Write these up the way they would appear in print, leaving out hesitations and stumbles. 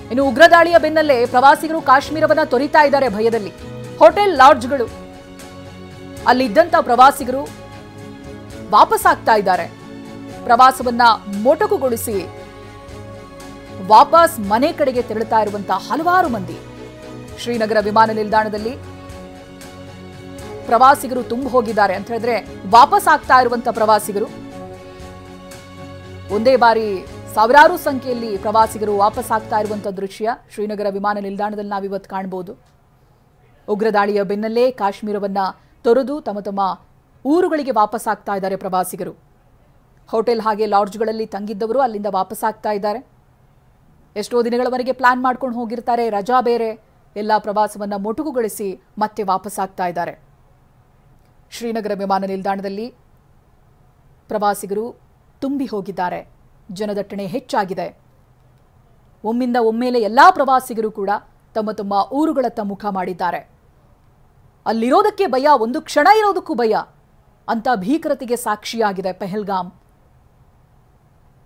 ಇನ್ನು ಉಗ್ರ ದಾಳಿಯ ಬೆನ್ನಲ್ಲೇ ಪ್ರವಾಸಿಗರು ಕಾಶ್ಮೀರವನ್ನ ತೊರಿತಾ ಇದ್ದಾರೆ ಭಯದಲ್ಲಿ. ಹೋಟೆಲ್ ಲಾಡ್ಜ್ಗಳು ಅಲ್ಲಿದ್ದಂತ ಪ್ರವಾಸಿಗರು ವಾಪಸ್ ಆಗ್ತಾ ಇದ್ದಾರೆ. ಪ್ರವಾಸವನ್ನ ಮೊಟಕುಗೊಳಿಸಿ ವಾಪಸ್ ಮನೆ ಕಡೆಗೆ ತೆರಳುತ್ತಾ ಇರುವಂತಹ ಹಲವಾರು ಮಂದಿ. ಶ್ರೀನಗರ ವಿಮಾನ ನಿಲ್ದಾಣದಲ್ಲಿ ಪ್ರವಾಸಿಗರು ತುಂಬಿ ಹೋಗಿದ್ದಾರೆ ಅಂತ ಹೇಳಿದ್ರೆ ವಾಪಸ್ ಆಗ್ತಾ ಇರುವಂತ ಪ್ರವಾಸಿಗರು ಒಂದೇ ಬಾರಿ ಸಾವಿರಾರು ಸಂಖ್ಯೆಯಲ್ಲಿ ಪ್ರವಾಸಿಗರು ವಾಪಸ್ ಆಗ್ತಾ ಇರುವಂತಹ ದೃಶ್ಯ ಶ್ರೀನಗರ ವಿಮಾನ ನಿಲ್ದಾಣದಲ್ಲಿ ನಾವಿವತ್ತು ಕಾಣಬಹುದು. ಉಗ್ರ ದಾಳಿಯ ಬೆನ್ನಲ್ಲೇ ಕಾಶ್ಮೀರವನ್ನ ತೊರೆದು ತಮ್ಮ ತಮ್ಮ ಊರುಗಳಿಗೆ ವಾಪಸ್ ಆಗ್ತಾ ಇದ್ದಾರೆ ಪ್ರವಾಸಿಗರು. ಹೋಟೆಲ್ ಹಾಗೆ ಲಾಡ್ಜ್ಗಳಲ್ಲಿ ತಂಗಿದ್ದವರು ಅಲ್ಲಿಂದ ವಾಪಸ್ ಆಗ್ತಾ ಇದ್ದಾರೆ. ಎಷ್ಟೋ ದಿನಗಳವರೆಗೆ ಪ್ಲಾನ್ ಮಾಡ್ಕೊಂಡು ಹೋಗಿರ್ತಾರೆ, ರಜಾ ಬೇರೆ, ಎಲ್ಲ ಪ್ರವಾಸವನ್ನ ಮೊಟಕುಗೊಳಿಸಿ ಮತ್ತೆ ವಾಪಸ್ ಆಗ್ತಾ ಇದ್ದಾರೆ. ಶ್ರೀನಗರ ವಿಮಾನ ನಿಲ್ದಾಣದಲ್ಲಿ ಪ್ರವಾಸಿಗರು ತುಂಬಿ ಹೋಗಿದ್ದಾರೆ. ಜನದಟ್ಟಣೆ ಹೆಚ್ಚಾಗಿದೆ. ಒಮ್ಮಿಂದ ಒಮ್ಮೆಲೆ ಎಲ್ಲಾ ಪ್ರವಾಸಿಗರು ಕೂಡ ತಮ್ಮ ತಮ್ಮ ಊರುಗಳತ್ತ ಮುಖ ಮಾಡಿದ್ದಾರೆ. ಅಲ್ಲಿರೋದಕ್ಕೆ ಭಯ, ಒಂದು ಕ್ಷಣ ಇರೋದಕ್ಕೂ ಭಯ ಅಂತ ಭೀಕರತೆಗೆ ಸಾಕ್ಷಿಯಾಗಿದೆ ಪೆಹಲ್ಗಾಮ್.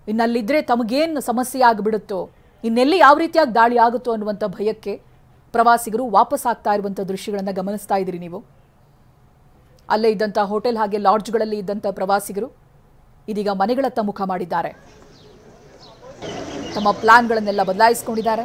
ಇನ್ನಲ್ಲಿದ್ರೆ ತಮಗೇನು ಸಮಸ್ಯೆ ಆಗಿಬಿಡುತ್ತೋ, ಇನ್ನೆಲ್ಲಿ ಯಾವ ರೀತಿಯಾಗಿ ದಾಳಿ ಆಗುತ್ತೋ ಅನ್ನುವಂಥ ಭಯಕ್ಕೆ ಪ್ರವಾಸಿಗರು ವಾಪಸ್ ಆಗ್ತಾ ಇರುವಂಥ ದೃಶ್ಯಗಳನ್ನು ಗಮನಿಸ್ತಾ ಇದ್ದೀರಿ ನೀವು. ಅಲ್ಲೇ ಇದ್ದಂಥ ಹೋಟೆಲ್ ಹಾಗೆ ಲಾಡ್ಜ್ಗಳಲ್ಲಿ ಇದ್ದಂಥ ಪ್ರವಾಸಿಗರು ಇದೀಗ ಮನೆಗಳತ್ತ ಮುಖ ಮಾಡಿದ್ದಾರೆ. ತಮ್ಮ ಪ್ಲಾನ್ಗಳನ್ನೆಲ್ಲ ಬದಲಾಯಿಸಿಕೊಂಡಿದ್ದಾರೆ.